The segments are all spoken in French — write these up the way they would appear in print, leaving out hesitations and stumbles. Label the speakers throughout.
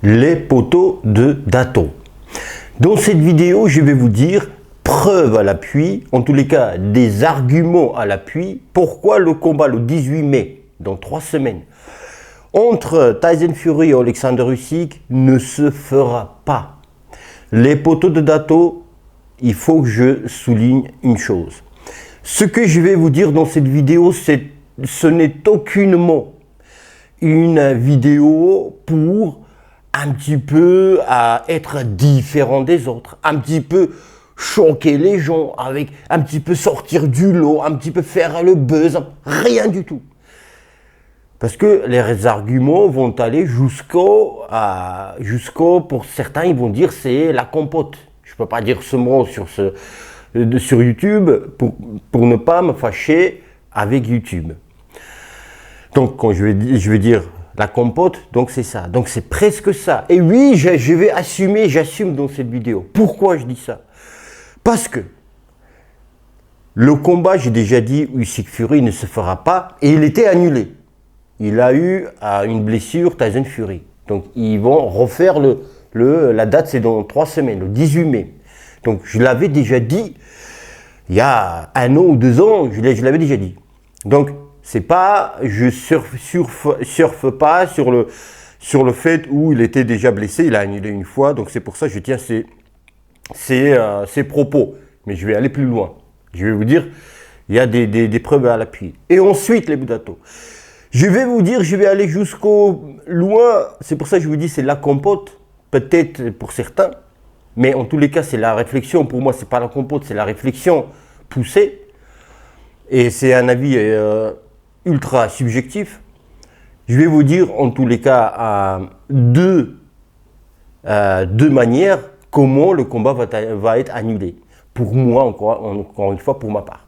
Speaker 1: les poteaux de Dato. Dans cette vidéo, je vais vous dire, preuve à l'appui, en tous les cas des arguments à l'appui, pourquoi le combat le 18 mai, dans 3 semaines, entre Tyson Fury et Alexander Usyk ne se fera pas. Les poteaux de Dato, il faut que je souligne une chose. Ce que je vais vous dire dans cette vidéo, ce n'est aucunement une vidéo pour un petit peu être différent des autres, un petit peu choquer les gens, avec un petit peu sortir du lot, un petit peu faire le buzz, rien du tout. Parce que les arguments vont aller jusqu'au, pour certains, ils vont dire c'est la compote. Je ne peux pas dire ce mot sur YouTube pour ne pas me fâcher avec YouTube. Donc quand je vais dire la compote, donc c'est ça. Donc c'est presque ça. Et oui, je vais assumer, j'assume dans cette vidéo. Pourquoi je dis ça? Parce que le combat, j'ai déjà dit, Usyk Fury ne se fera pas et il était annulé. Il a eu une blessure, Tyson Fury. Donc ils vont refaire la date, c'est dans 3 semaines, le 18 mai. Donc je l'avais déjà dit, il y a 1 an ou 2 ans, je l'avais déjà dit. Donc c'est pas, je surfe pas sur le fait où il était déjà blessé, il a annulé une fois, donc c'est pour ça que je tiens ses propos. Mais je vais aller plus loin. Je vais vous dire, il y a des preuves à l'appui. Et ensuite, les Dato. Je vais vous dire, je vais aller jusqu'au loin, c'est pour ça que je vous dis, c'est la compote, peut-être pour certains, mais en tous les cas, c'est la réflexion, pour moi, c'est pas la compote, c'est la réflexion poussée, et c'est un avis ultra subjectif. Je vais vous dire, en tous les cas, deux manières, comment le combat va être annulé. Pour moi, encore une fois, pour ma part.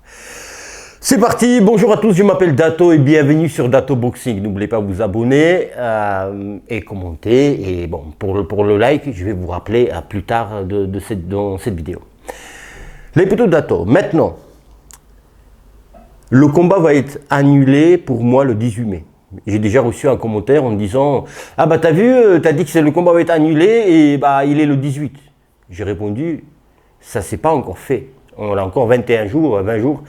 Speaker 1: C'est parti, bonjour à tous, je m'appelle Dato et bienvenue sur Dato Boxing. N'oubliez pas de vous abonner et commenter. Et bon, pour le like, je vais vous rappeler plus tard dans cette vidéo. Les poteaux de Dato. Maintenant, le combat va être annulé pour moi le 18 mai. J'ai déjà reçu un commentaire en me disant « Ah bah t'as vu, t'as dit que le combat va être annulé et bah il est le 18 ». J'ai répondu « Ça c'est pas encore fait. On a encore 21 jours, 20 jours. »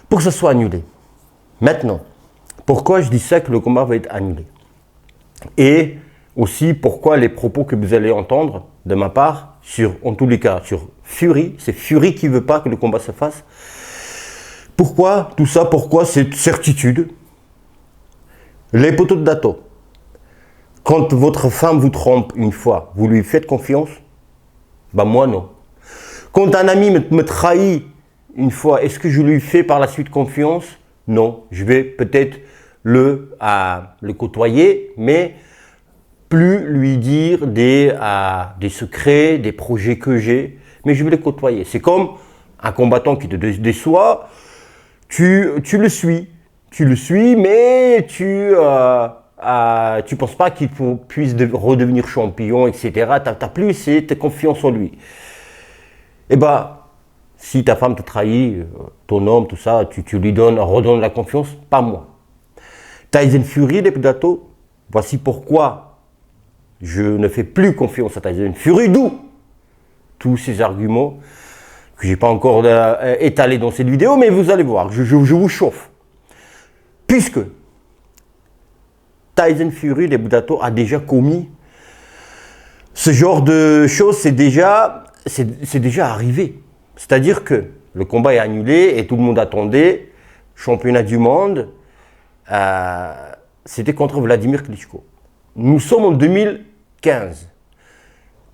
Speaker 1: pour que ça soit annulé. Maintenant, pourquoi je dis ça que le combat va être annulé? Et aussi pourquoi les propos que vous allez entendre de ma part, en tous les cas sur Fury, c'est Fury qui ne veut pas que le combat se fasse. Pourquoi tout ça? Pourquoi cette certitude? Les poteaux de Dato, quand votre femme vous trompe une fois, vous lui faites confiance? Ben moi non. Quand un ami me trahit une fois, est-ce que je lui fais par la suite confiance? Non, je vais peut-être le côtoyer, mais plus lui dire des secrets, des projets que j'ai, mais je vais le côtoyer. C'est comme un combattant qui te déçoit, tu le suis, mais tu penses pas qu'il puisse redevenir champion, etc. Tu n'as plus cette confiance en lui. Eh ben, si ta femme te trahit, ton homme, tout ça, tu lui redonnes la confiance, pas moi. Tyson Fury, les Dato, voici pourquoi je ne fais plus confiance à Tyson Fury, d'où tous ces arguments que je n'ai pas encore étalés dans cette vidéo, mais vous allez voir, je vous chauffe. Puisque Tyson Fury, les Dato, a déjà commis ce genre de choses, c'est déjà arrivé. C'est-à-dire que le combat est annulé et tout le monde attendait, championnat du monde, c'était contre Vladimir Klitschko. Nous sommes en 2015.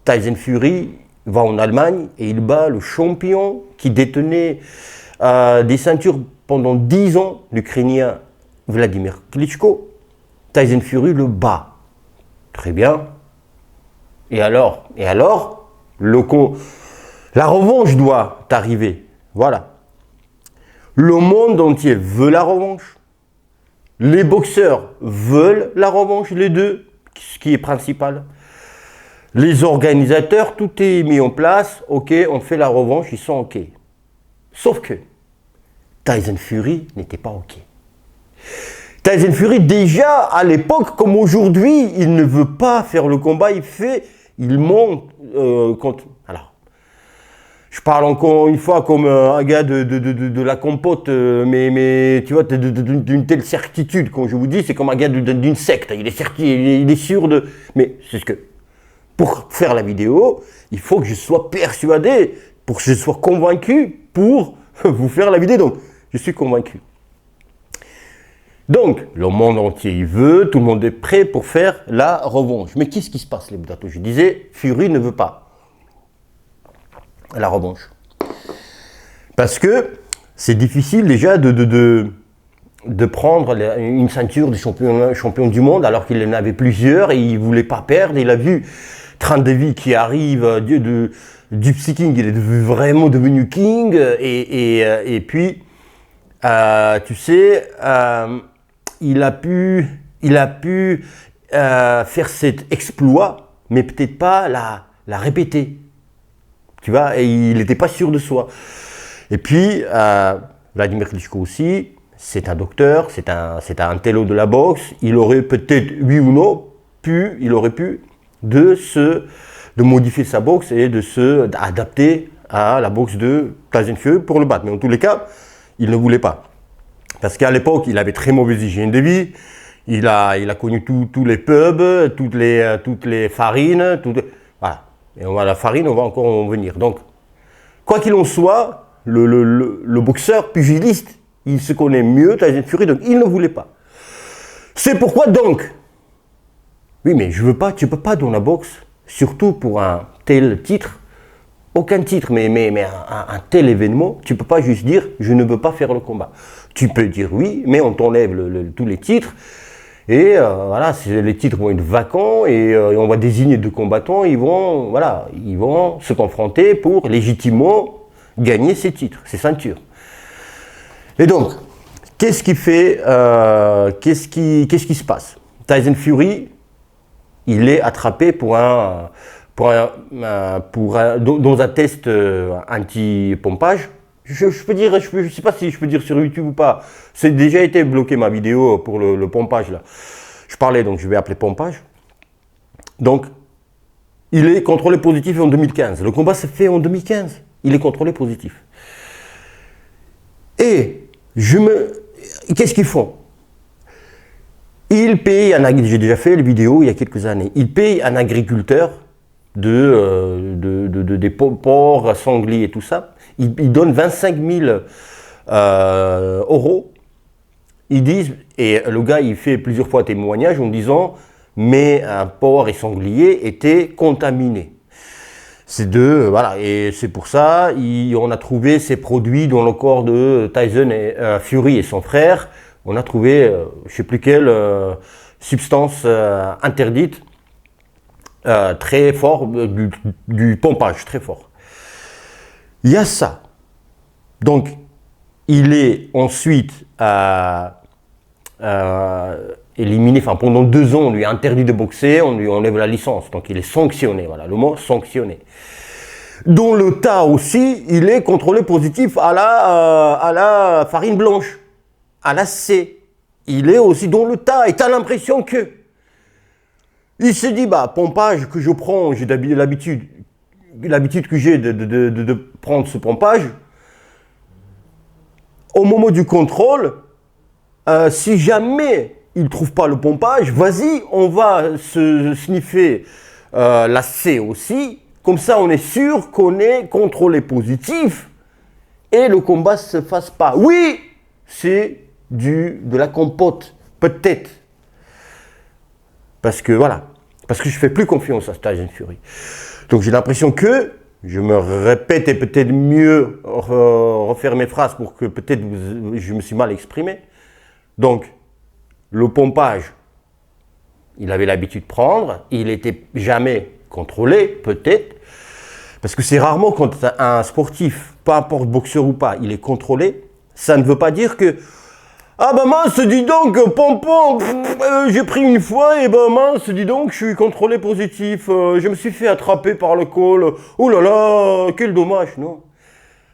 Speaker 1: Tyson Fury va en Allemagne et il bat le champion qui détenait des ceintures pendant 10 ans, l'Ukrainien Vladimir Klitschko. Tyson Fury le bat. Très bien. Et alors, la revanche doit arriver. Voilà. Le monde entier veut la revanche. Les boxeurs veulent la revanche, les deux, ce qui est principal. Les organisateurs, tout est mis en place. Ok, on fait la revanche, ils sont ok. Sauf que Tyson Fury n'était pas ok. Tyson Fury, déjà à l'époque comme aujourd'hui, il ne veut pas faire le combat, il monte contre. Alors, je parle encore une fois comme un gars de la compote, mais tu vois, d'une telle certitude, quand je vous dis, c'est comme un gars d'une secte, il est certain, il est sûr de. Mais c'est ce que. Pour faire la vidéo, il faut que je sois persuadé, pour que je sois convaincu pour vous faire la vidéo. Donc, je suis convaincu. Donc, le monde entier il veut, tout le monde est prêt pour faire la revanche. Mais qu'est-ce qui se passe, les Boudatos? Je disais, Fury ne veut pas la revanche. Parce que c'est difficile déjà de prendre une ceinture de champion du monde alors qu'il en avait plusieurs et il ne voulait pas perdre. Il a vu Trent qui arrive du Psy King, il est vraiment devenu King. Et puis, tu sais, il a pu faire cet exploit, mais peut-être pas la répéter. Tu vois, et il n'était pas sûr de soi. Et puis, Vladimir Klitschko aussi, c'est un docteur, c'est un télo de la boxe. Il aurait peut-être, oui ou non, il aurait pu de modifier sa boxe et d'adapter à la boxe de Tyson Fury pour le battre. Mais en tous les cas, il ne voulait pas. Parce qu'à l'époque, il avait très mauvaise hygiène de vie. Il a connu tous les pubs, toutes les farines. Voilà. Et la farine, on va encore en venir. Donc, quoi qu'il en soit, le boxeur pugiliste, il se connaît mieux, Tyson Fury, donc il ne voulait pas. C'est pourquoi donc, oui, mais je veux pas, tu peux pas dans la boxe, surtout pour un tel titre, aucun titre, mais un tel événement, tu peux pas juste dire je ne veux pas faire le combat. Tu peux dire oui, mais on t'enlève tous les titres. Et voilà, les titres vont être vacants et on va désigner deux combattants, ils vont se confronter pour légitimement gagner ces titres, ces ceintures. Et donc, qu'est-ce qui se passe? Tyson Fury, il est attrapé dans un test anti-pompage. Je ne sais pas si je peux dire sur YouTube ou pas. C'est déjà été bloqué ma vidéo pour le pompage là. Je parlais, donc je vais appeler pompage. Donc, il est contrôlé positif en 2015. Le combat s'est fait en 2015. Il est contrôlé positif. Et qu'est-ce qu'ils font? Ils payent j'ai déjà fait les vidéos il y a quelques années. Ils payent un agriculteur des porcs, sangliers et tout ça. Ils donnent 25 000 euros. Ils disent, et le gars il fait plusieurs fois témoignage en disant, mais un porc et sanglier étaient contaminés. Voilà, et c'est pour ça on a trouvé ces produits dans le corps de Tyson Fury et son frère. On a trouvé, je ne sais plus quelle substance interdite, très fort, du pompage, très fort. Il y a ça. Donc, il est ensuite éliminé, enfin pendant 2 ans, on lui a interdit de boxer, on lui enlève la licence. Donc, il est sanctionné, voilà, le mot sanctionné. Dans le tas aussi, il est contrôlé positif à la farine blanche, à la C. Il est aussi dans le tas et tu as l'impression que il se dit, pompage que je prends, j'ai l'habitude que j'ai de prendre ce pompage. Au moment du contrôle, si jamais il ne trouve pas le pompage, vas-y, on va se sniffer la C aussi. Comme ça, on est sûr qu'on est contrôlé positif et le combat ne se fasse pas. Oui, c'est de la compote, peut-être. Parce que je ne fais plus confiance à Tyson Fury. Donc j'ai l'impression que, je me répète et peut-être mieux refaire mes phrases pour que peut-être je me suis mal exprimé. Donc, le pompage, il avait l'habitude de prendre, il n'était jamais contrôlé, peut-être, parce que c'est rarement quand un sportif, peu importe boxeur ou pas, il est contrôlé, ça ne veut pas dire que mince, dis donc, pompon, j'ai pris une fois et mince, dis donc, je suis contrôlé positif, je me suis fait attraper par le col, oh là là, quel dommage, non.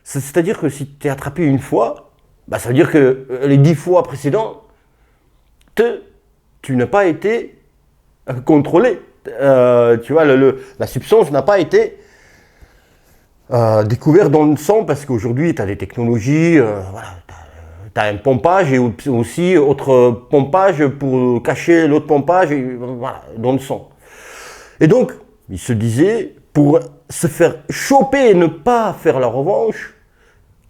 Speaker 1: C'est-à-dire que si tu es attrapé une fois, ça veut dire que les 10 fois précédentes, tu n'as pas été contrôlé. Tu vois, la substance n'a pas été découverte dans le sang parce qu'aujourd'hui, tu as des technologies, voilà, tu as un pompage et aussi autre pompage pour cacher l'autre pompage voilà, dans le sang. Et donc, il se disait, pour se faire choper et ne pas faire la revanche,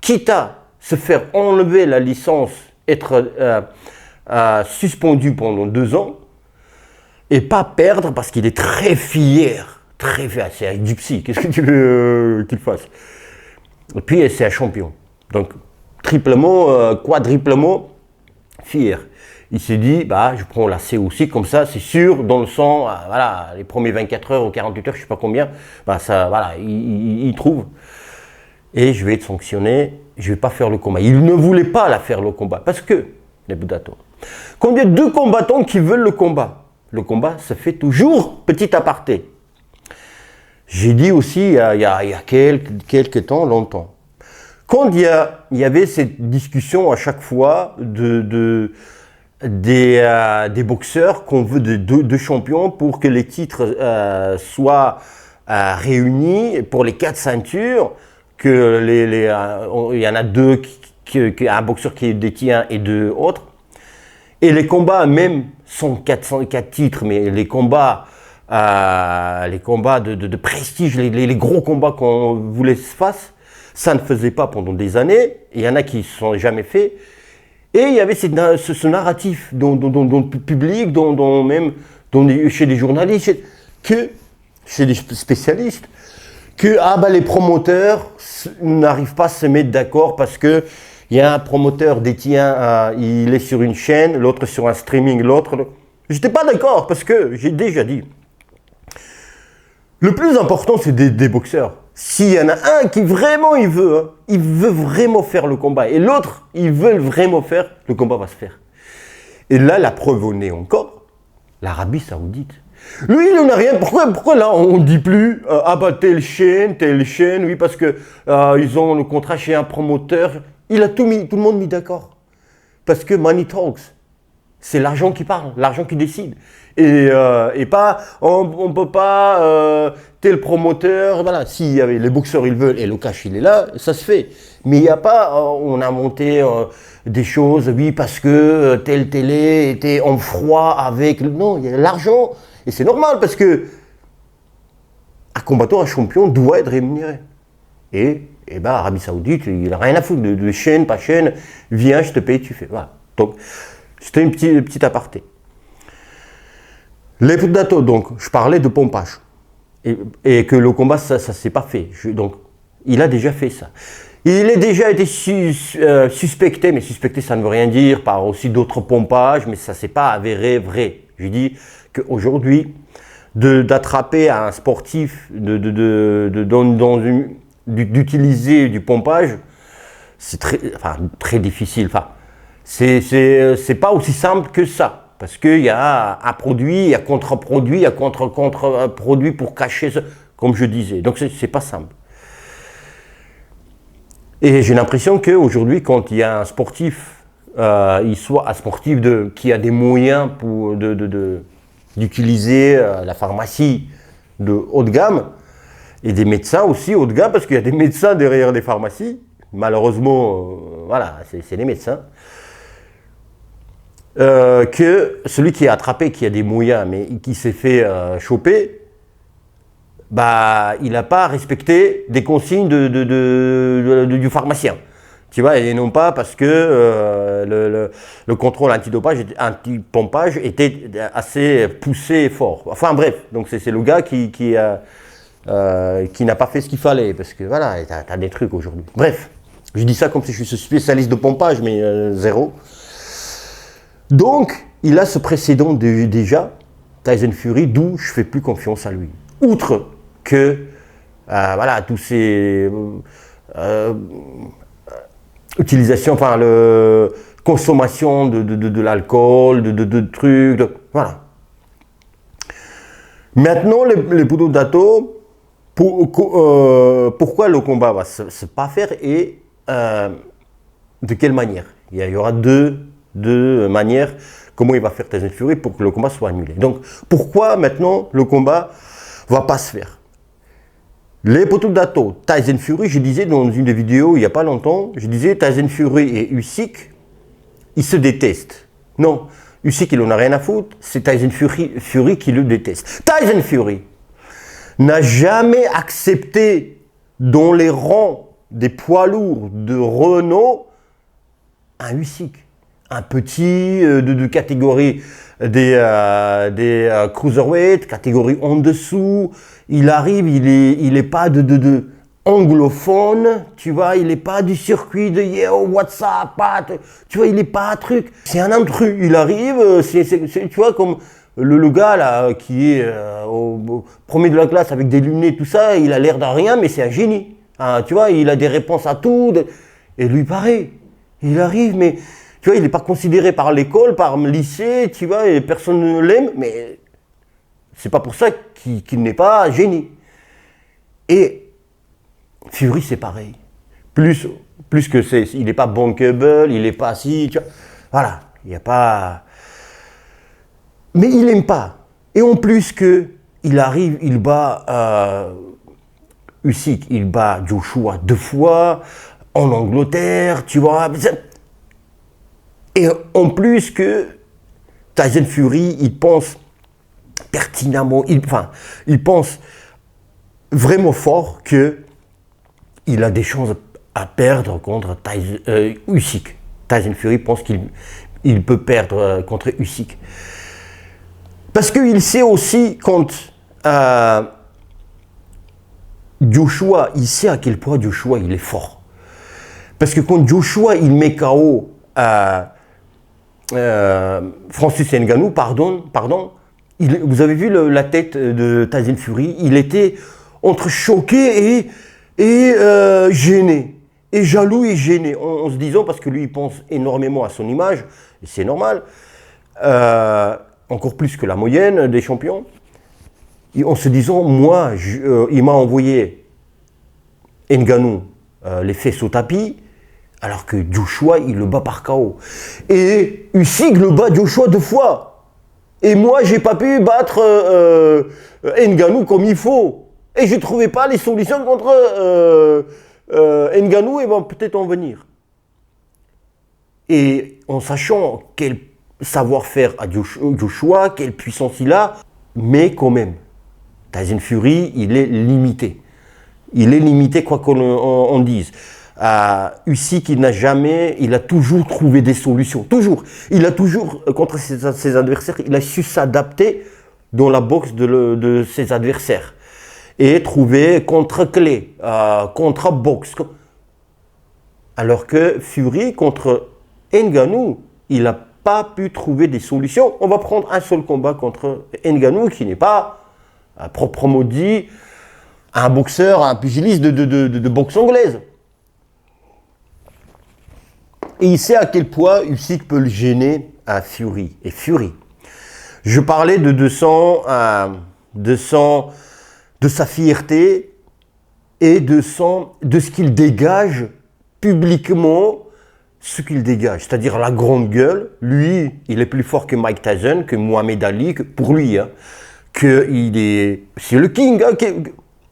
Speaker 1: quitte à se faire enlever la licence, être suspendu pendant 2 ans, et pas perdre parce qu'il est très fier, c'est un gypsy, qu'est-ce que tu veux qu'il fasse? Et puis c'est un champion, donc triplement, quadruplement fier. Il s'est dit, bah, je prends la C aussi, comme ça, c'est sûr, dans le sang, voilà, les premiers 24 heures ou 48 heures, je ne sais pas combien, bah, ça, voilà, il trouve. Et je vais être sanctionné, je ne vais pas faire le combat. Il ne voulait pas la faire le combat, parce que, les Budato, quand il y a 2 combattants qui veulent le combat se fait toujours petit aparté. J'ai dit aussi, il y a quelques temps, longtemps, quand il y avait cette discussion à chaque fois des boxeurs qu'on veut de champions pour que les titres soient réunis pour les 4 ceintures, que il y en a 2, un boxeur qui détient et 2 autres. Et les combats même sont 4 titres, mais les combats de prestige, les gros combats qu'on voulait se fasse, ça ne faisait pas pendant des années. Il y en a qui ne se sont jamais faits. Et il y avait ce narratif dans le public, même chez les journalistes, chez les spécialistes, que les promoteurs n'arrivent pas à se mettre d'accord parce que il y a un promoteur détient, il est sur une chaîne, l'autre sur un streaming, l'autre. J'étais pas d'accord parce que j'ai déjà dit. Le plus important, c'est des boxeurs. S'il y en a un qui vraiment il veut vraiment faire le combat et l'autre, il veut vraiment faire, le combat va se faire. Et là, la preuve en est encore, l'Arabie Saoudite. Lui, il n'en a rien. Pourquoi là, on ne dit plus telle chaîne, oui, parce que ils ont le contrat chez un promoteur. Il a tout le monde mis d'accord. Parce que money talks. C'est l'argent qui parle, l'argent qui décide. Et pas, on ne peut pas, tel promoteur, voilà. Si y avait les boxeurs, ils veulent, et le cash, il est là, ça se fait. Mais il n'y a pas, on a monté des choses, oui, parce que telle télé était en froid avec... Non, il y a l'argent. Et c'est normal, parce que un combattant, un champion doit être rémunéré. Et Arabie Saoudite, il n'a rien à foutre de chaîne, pas chaîne, viens, je te paye, tu fais. Voilà. Donc, c'était une petite aparté. Les Budato, donc, je parlais de pompage. Et que le combat, ça ne s'est pas fait. Donc, il a déjà fait ça. Il a déjà été suspecté, mais suspecté, ça ne veut rien dire, par aussi d'autres pompages, mais ça ne s'est pas avéré vrai. Je dis qu'aujourd'hui, d'attraper un sportif, d'utiliser du pompage, c'est très difficile. Enfin, c'est pas aussi simple que ça. Parce qu'il y a un produit, il y a contre-produit, il y a contre-produit pour cacher ça, comme je disais. Donc, c'est pas simple. Et j'ai l'impression qu'aujourd'hui, quand il y a un sportif, il soit un sportif qui a des moyens d'utiliser la pharmacie de haut de gamme, et des médecins aussi haut de gamme, parce qu'il y a des médecins derrière les pharmacies. Malheureusement, voilà, c'est les médecins. Que celui qui est attrapé, qui a des moyens, mais qui s'est fait choper, il n'a pas respecté des consignes du pharmacien. Tu vois, et non pas parce que le contrôle anti-pompage était assez poussé et fort. Enfin bref, donc c'est le gars qui n'a pas fait ce qu'il fallait, parce que voilà, t'as des trucs aujourd'hui. Bref, je dis ça comme si je suis spécialiste de pompage, mais zéro. Donc, il a ce précédent déjà, Tyson Fury, d'où je ne fais plus confiance à lui. Outre que, tous ces utilisations, consommation de l'alcool, de trucs, voilà. Maintenant, les Budato, pourquoi le combat va se pas faire et de quelle manière? Il y aura deux manières comment il va faire Tyson Fury pour que le combat soit annulé. Donc, pourquoi maintenant le combat va pas se faire? Les poteaux d'Ato, Tyson Fury, je disais dans une des vidéos il n'y a pas longtemps, je disais Tyson Fury et Usyk, ils se détestent. Non, Usyk il en a rien à foutre, c'est Tyson Fury qui le déteste. Tyson Fury n'a jamais accepté dans les rangs des poids lourds de Renault un Usyk, un petit de catégorie des cruiserweight, catégorie en dessous. Il arrive, il est pas de anglophone, tu vois, il est pas du circuit de yo, what's up, tu vois, il est pas un truc. C'est un intrus, il arrive, tu vois, comme le gars là qui est au premier de la classe avec des lunettes, tout ça, il a l'air d'un rien, mais c'est un génie. Hein, tu vois, il a des réponses à tout. Et lui, pareil, il arrive, mais tu vois, il n'est pas considéré par l'école, par le lycée, tu vois, et personne ne l'aime, mais c'est pas pour ça qu'il n'est pas génie. Et Fury, c'est pareil. Plus que il n'est pas bankable, il n'est pas assis, tu vois. Voilà, il n'y a pas. Mais il n'aime pas. Et en plus que il arrive, il bat Usyk, il bat Joshua 2 fois en Angleterre, tu vois. Et en plus que Tyson Fury, il pense pertinemment, il pense vraiment fort que il a des chances à perdre contre Usyk. Tyson Fury pense qu'il peut perdre contre Usyk. Parce qu'il sait aussi quand Joshua, il sait à quel point Joshua il est fort. Parce que quand Joshua il met KO Francis Ngannou, pardon, vous avez vu la tête de Tyson Fury, il était entre choqué et gêné, et jaloux et gêné, en se disant, parce que lui il pense énormément à son image, et c'est normal, encore plus que la moyenne des champions, en se disant, moi, il m'a envoyé Ngannou les fesses au tapis, alors que Joshua, il le bat par KO. Et Usyk le bat Joshua 2 fois. Et moi, j'ai pas pu battre Ngannou comme il faut. Et je trouvais pas les solutions contre Ngannou, et vont peut-être en venir. Et en sachant quel savoir-faire a Joshua, quelle puissance il a, mais quand même, Tyson Fury, il est limité. Il est limité, quoi qu'on dise. Usyk, il a toujours trouvé des solutions. Toujours. Il a toujours, contre ses adversaires, il a su s'adapter dans la boxe de ses adversaires. Et trouver contre-clé, contre-boxe. Alors que Fury, contre Ngannou, il n'a pas pu trouver des solutions. On va prendre un seul combat contre Ngannou, qui n'est pas, proprement dit, un boxeur, un pugiliste de boxe anglaise. Et il sait à quel point Usyk peut le gêner à Fury. Et Fury, je parlais de sa fierté et de ce qu'il dégage publiquement, ce qu'il dégage, c'est-à-dire la grande gueule. Lui, il est plus fort que Mike Tyson, que Mohamed Ali, pour lui, hein, c'est le king, hein,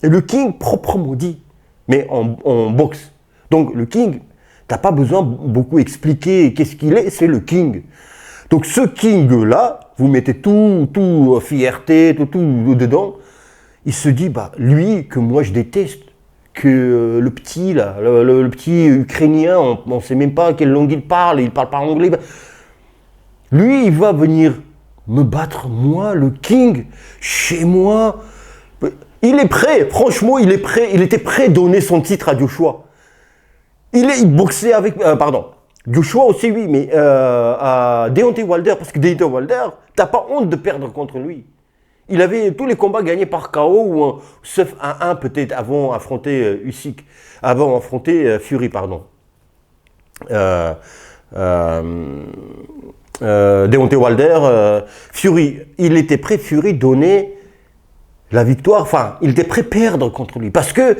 Speaker 1: le king proprement dit, mais en boxe. Donc le king, t'as pas besoin beaucoup expliquer qu'est-ce qu'il est, c'est le king. Donc ce king-là, vous mettez tout fierté, tout dedans, il se dit, bah lui que moi je déteste, que le petit là, le petit ukrainien, on ne sait même pas quelle langue il parle pas anglais. Lui, il va venir me battre, moi, le king, chez moi. Il est prêt, franchement, il était prêt à donner son titre à Joshua. Il boxait avec, Joshua aussi, oui, mais Deontay Wilder, parce que Deontay Wilder, t'as pas honte de perdre contre lui. Il avait tous les combats gagnés par KO, sauf un 1 peut-être avant affronter Fury, pardon. Deontay Wilder, Fury, il était prêt, Fury, donner la victoire, enfin, il était prêt à perdre contre lui. Parce que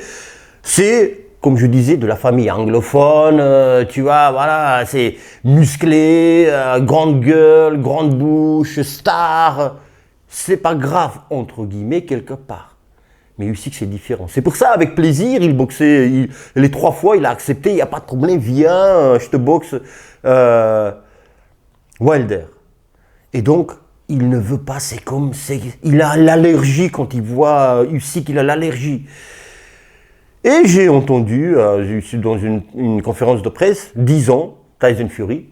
Speaker 1: c'est comme je disais, de la famille anglophone, tu vois, voilà, c'est musclé, grande gueule, grande bouche, star. C'est pas grave, entre guillemets, quelque part. Mais Usyk, c'est différent. C'est pour ça, avec plaisir, il boxait. Les 3 fois, il a accepté, il n'y a pas de problème, viens, je te boxe Wilder. Et donc, il ne veut pas, il a l'allergie quand il voit Usyk, il a l'allergie. Et j'ai entendu, je suis dans une conférence de presse, 10 ans, Tyson Fury.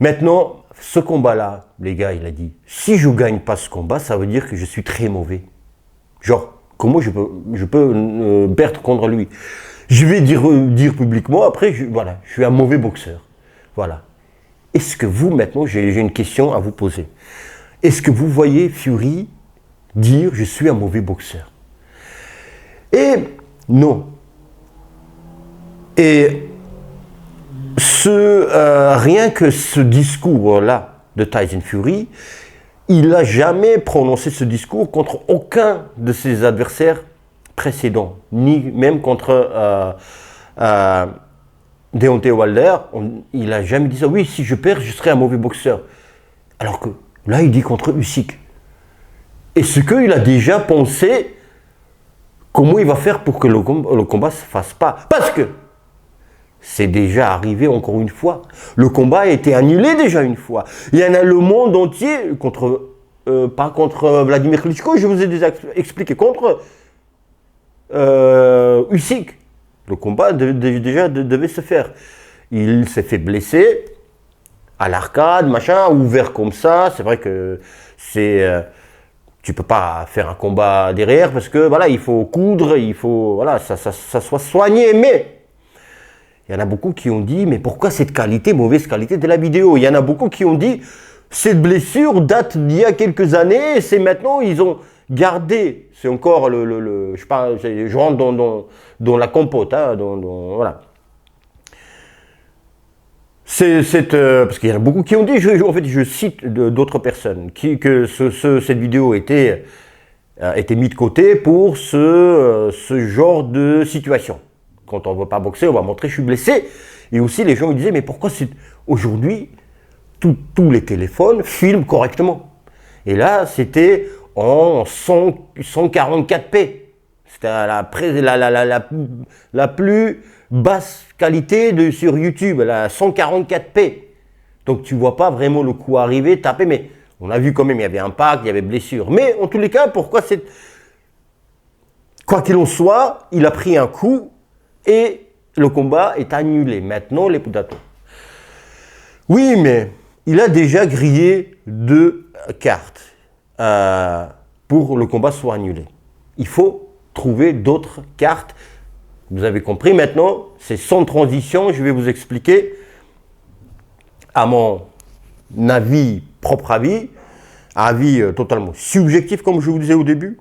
Speaker 1: Maintenant, ce combat-là, les gars, il a dit, si je ne gagne pas ce combat, ça veut dire que je suis très mauvais. Genre, comment je peux perdre contre lui? Je vais dire publiquement, après, voilà, je suis un mauvais boxeur. Voilà. Est-ce que vous, maintenant, j'ai une question à vous poser. Est-ce que vous voyez Fury dire, je suis un mauvais boxeur? Et non. Et rien que ce discours-là de Tyson Fury, il n'a jamais prononcé ce discours contre aucun de ses adversaires précédents, ni même contre Deontay Wilder. Il n'a jamais dit ça. Oui, si je perds, je serai un mauvais boxeur. Alors que là, il dit contre Usyk. Est-ce qu'il a déjà pensé comment il va faire pour que le combat ne se fasse pas? Parce que c'est déjà arrivé encore une fois. Le combat a été annulé déjà une fois. Il y en a le monde entier, pas contre Vladimir Klitschko, je vous ai déjà expliqué, contre Usyk. Le combat devait se faire. Il s'est fait blesser à l'arcade, machin, ouvert comme ça. C'est vrai que tu peux pas faire un combat derrière parce que voilà, il faut coudre, il faut voilà, ça soit soigné. Mais il y en a beaucoup qui ont dit, mais pourquoi cette qualité, mauvaise qualité de la vidéo? Il y en a beaucoup qui ont dit, cette blessure date d'il y a quelques années, c'est maintenant, ils ont gardé, c'est encore je rentre dans la compote, hein, voilà. Parce qu'il y en a beaucoup qui ont dit, en fait, je cite d'autres personnes, que cette vidéo était mise de côté pour ce genre de situation. Quand on ne veut pas boxer, on va montrer je suis blessé. Et aussi, les gens me disaient, mais pourquoi aujourd'hui, tous les téléphones filment correctement? Et là, c'était en 144p. C'était la plus basse qualité sur YouTube, la 144p. Donc, tu ne vois pas vraiment le coup arriver, taper, mais on a vu quand même, il y avait impact, il y avait blessure. Mais en tous les cas, quoi qu'il en soit, il a pris un coup. Et le combat est annulé. Maintenant, les Pudato. Oui, mais il a déjà grillé 2 cartes pour le combat soit annulé. Il faut trouver d'autres cartes. Vous avez compris maintenant, c'est sans transition. Je vais vous expliquer à mon avis, propre avis totalement subjectif, comme je vous disais au début.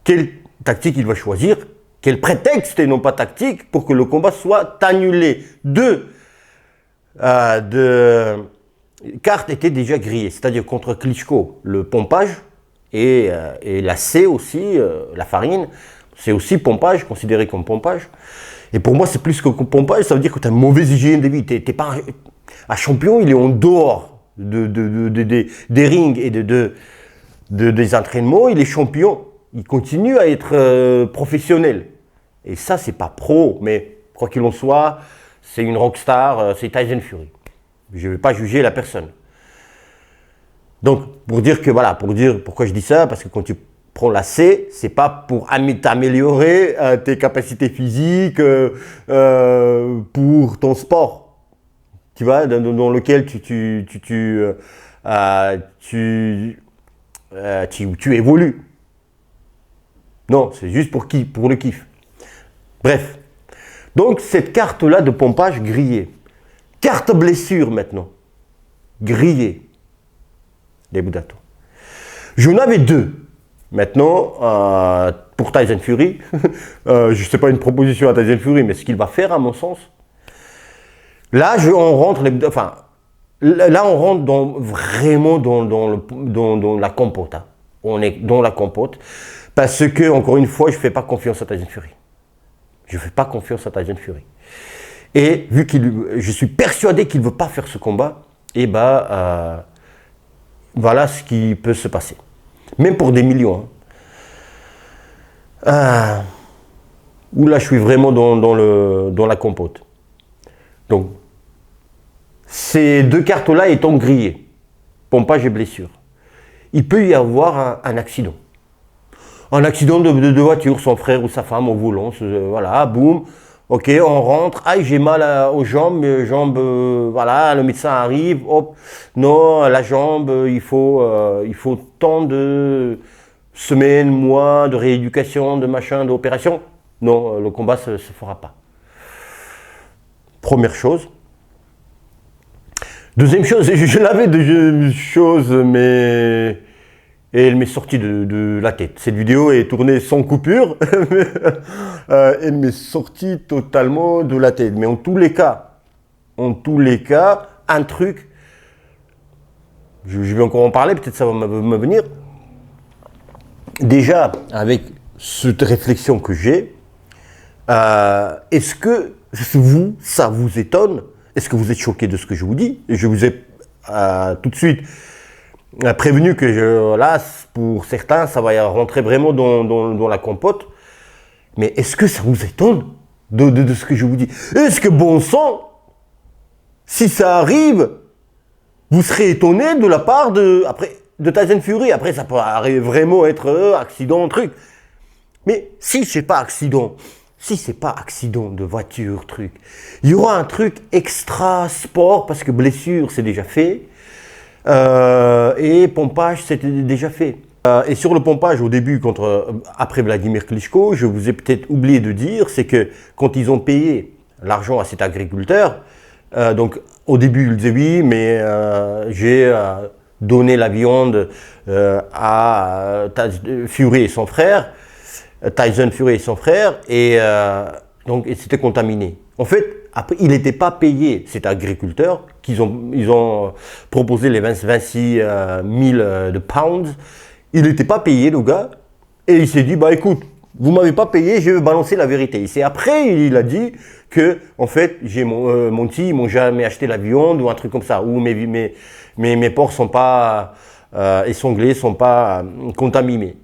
Speaker 1: Quelle tactique il va choisir? Quel prétexte et non pas tactique pour que le combat soit annulé? 2 cartes étaient déjà grillées, c'est-à-dire contre Klitschko, le pompage et la C aussi, la farine, c'est aussi pompage, considéré comme pompage. Et pour moi, c'est plus que pompage, ça veut dire que tu as une mauvaise hygiène de vie. T'es pas un champion, il est en dehors des rings et des entraînements, il est champion. Il continue à être professionnel. Et ça, c'est pas pro, mais quoi qu'il en soit, c'est une rockstar, c'est Tyson Fury. Je ne vais pas juger la personne. Donc, pour dire pourquoi je dis ça, parce que quand tu prends la C, c'est pas pour t'améliorer tes capacités physiques pour ton sport. Tu vois, dans lequel tu évolues. Non, c'est juste pour le kiff. Bref. Donc, cette carte-là de pompage grillée. Carte blessure maintenant. Grillée. Des Budato. J'en avais 2. Maintenant, pour Tyson Fury, je ne sais pas une proposition à Tyson Fury, mais ce qu'il va faire, à mon sens, là, on rentre vraiment dans la compote. Hein. On est dans la compote. Parce que, encore une fois, je ne fais pas confiance à Tyson Fury. Je ne fais pas confiance à Tyson Fury. Et vu je suis persuadé qu'il ne veut pas faire ce combat, et voilà ce qui peut se passer. Même pour des millions. Où là, je suis vraiment dans la compote. Donc, ces deux cartes-là étant grillées, pompage et blessure, il peut y avoir un accident. Un accident de voiture, son frère ou sa femme au volant, voilà, boum. Ok, on rentre, aïe, j'ai mal aux jambes, voilà, le médecin arrive, hop, non, la jambe, il faut tant de semaines, mois de rééducation, de machin, d'opération. Non, le combat ne se fera pas. Première chose. Deuxième chose, je l'avais de choses, mais et elle m'est sortie de la tête. Cette vidéo est tournée sans coupure. Elle m'est sortie totalement de la tête. Mais en tous les cas, un truc, je vais encore en parler, peut-être ça va me venir. Déjà, avec cette réflexion que j'ai, est-ce que ça vous étonne? Est-ce que vous êtes choqué de ce que je vous dis? Je vous ai tout de suite prévenu que là, pour certains, ça va rentrer vraiment dans la compote. Mais est-ce que ça vous étonne de ce que je vous dis? Est-ce que bon sang, si ça arrive, vous serez étonné de la part de Tyson Fury? Après, ça peut vraiment être accident, truc. Mais si c'est pas accident, de voiture, truc, il y aura un truc extra sport parce que blessure, c'est déjà fait. Et pompage, c'était déjà fait. Et sur le pompage, au début, après Vladimir Klitschko, je vous ai peut-être oublié de dire, c'est que quand ils ont payé l'argent à cet agriculteur, donc au début, il disait oui, mais j'ai donné la viande à Fury et son frère, Tyson Fury et son frère, et donc c'était contaminé. En fait, après, il n'était pas payé, cet agriculteur, ils ont proposé les 26 000 de pounds. Il n'était pas payé, le gars, et il s'est dit, bah écoute, vous ne m'avez pas payé, je vais balancer la vérité. Et c'est après, il a dit que, en fait, mon petit, ils m'ont jamais acheté la viande ou un truc comme ça, ou mes porcs ne sont pas essanglés, sont pas contaminés.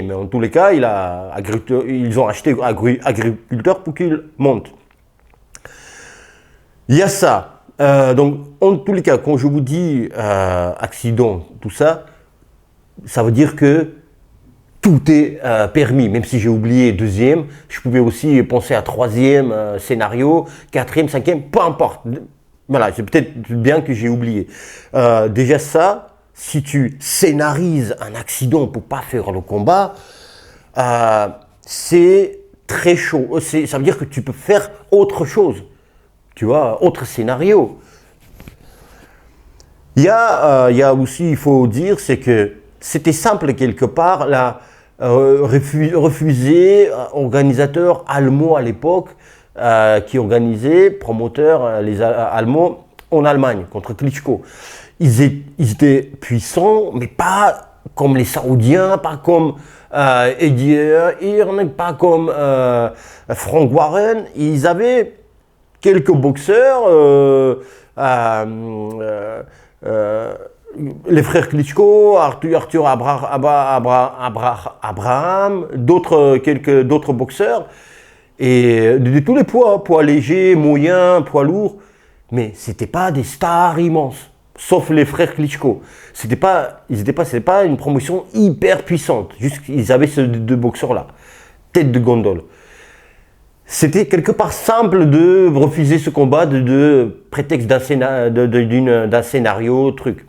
Speaker 1: Mais en tous les cas, ils ont acheté agriculteur pour qu'il monte. Il y a ça. Donc, en tous les cas, quand je vous dis accident, tout ça, ça veut dire que tout est permis. Même si j'ai oublié deuxième, je pouvais aussi penser à troisième scénario, quatrième, cinquième, peu importe. Voilà, c'est peut-être bien que j'ai oublié. Déjà ça, si tu scénarises un accident pour pas faire le combat, c'est très chaud. Ça veut dire que tu peux faire autre chose. Tu vois, autre scénario. Il y a aussi, il faut dire, c'est que c'était simple quelque part, refuser organisateurs allemands à l'époque qui organisaient, promoteurs, les Allemands en Allemagne contre Klitschko. Ils étaient puissants, mais pas comme les Saoudiens, pas comme Eddie Hearn, pas comme Frank Warren. Ils avaient quelques boxeurs, les frères Klitschko, Arthur Abraham, quelques d'autres boxeurs, et de tous les poids légers, moyens, poids lourds, mais c'était pas des stars immenses, sauf les frères Klitschko. C'était pas une promotion hyper puissante, juste ils avaient ces deux boxeurs-là, tête de gondole. C'était quelque part simple de refuser ce combat de prétexte d'un scénario, truc.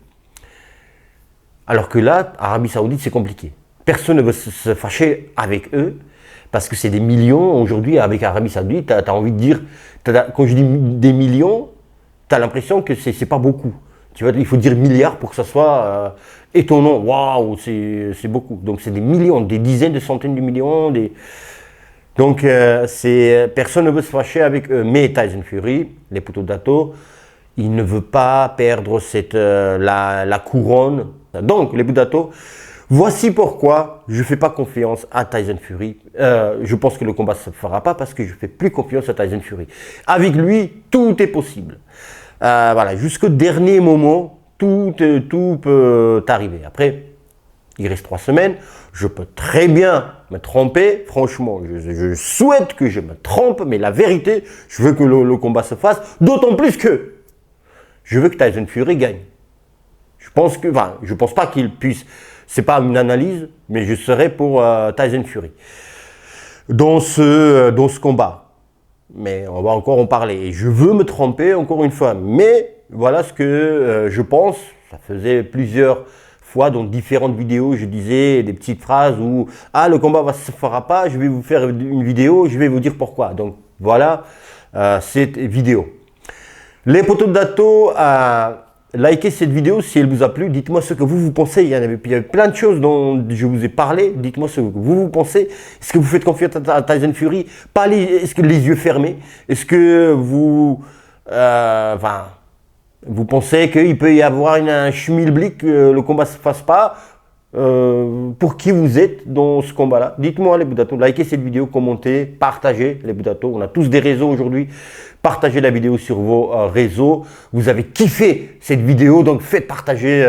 Speaker 1: Alors que là, Arabie Saoudite, c'est compliqué. Personne ne veut se fâcher avec eux, parce que c'est des millions. Aujourd'hui, avec Arabie Saoudite, tu as envie de dire, quand je dis des millions, tu as l'impression que c'est pas beaucoup. Tu vois, il faut dire milliards pour que ça soit étonnant. Waouh, c'est beaucoup. Donc c'est des millions, des dizaines, des centaines de millions. Donc personne ne veut se fâcher avec eux. Mais Tyson Fury, les poteaux d'Ato, il ne veut pas perdre la couronne. Donc, les Budato Voici pourquoi je ne fais pas confiance à Tyson Fury. Je pense que le combat ne se fera pas parce que je ne fais plus confiance à Tyson Fury. Avec lui, tout est possible. Voilà, jusqu'au dernier moment, tout peut arriver. Après, il reste 3 semaines. Je peux très bien me tromper. Franchement, je souhaite que je me trompe, mais la vérité, je veux que le combat se fasse. D'autant plus que je veux que Tyson Fury gagne. Je pense pas qu'il puisse. C'est pas une analyse, mais je serai pour Tyson Fury dans ce combat. Mais on va encore en parler. Et je veux me tromper encore une fois. Mais voilà ce que je pense. Ça faisait plusieurs fois dans différentes vidéos, je disais des petites phrases où le combat ne se fera pas. Je vais vous faire une vidéo. Je vais vous dire pourquoi. Donc voilà cette vidéo. Les potos de Dato, likez cette vidéo si elle vous a plu. Dites-moi ce que vous pensez. Il y avait plein de choses dont je vous ai parlé. Dites-moi ce que vous pensez. Est-ce que vous faites confiance à Tyson Fury? Est-ce que les yeux fermés? Est-ce que vous pensez qu'il peut y avoir un schmilblick, le combat ne se fasse pas? Pour qui vous êtes dans ce combat-là? Dites-moi les Boudatos, likez cette vidéo, commentez, partagez les Boudatos. On a tous des réseaux aujourd'hui. Partagez la vidéo sur vos réseaux. Vous avez kiffé cette vidéo, donc faites partager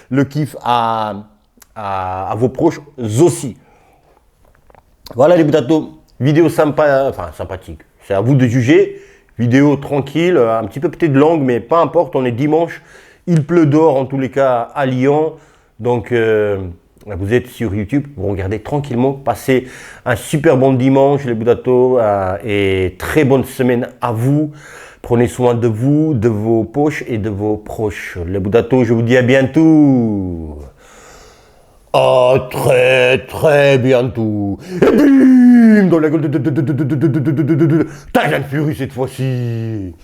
Speaker 1: le kiff à vos proches aussi. Voilà les Boudatos, vidéo sympathique. C'est à vous de juger. Vidéo tranquille, un petit peu peut-être longue, mais peu importe, on est dimanche. Il pleut dehors en tous les cas à Lyon. Donc, vous êtes sur YouTube, vous regardez tranquillement. Passez un super bon dimanche, les Boudatos, et très bonne semaine à vous. Prenez soin de vous, de vos poches et de vos proches. Les Boudatos, je vous dis à bientôt. À très très bientôt. Et bim dans la gueule de Tyson Fury cette fois-ci.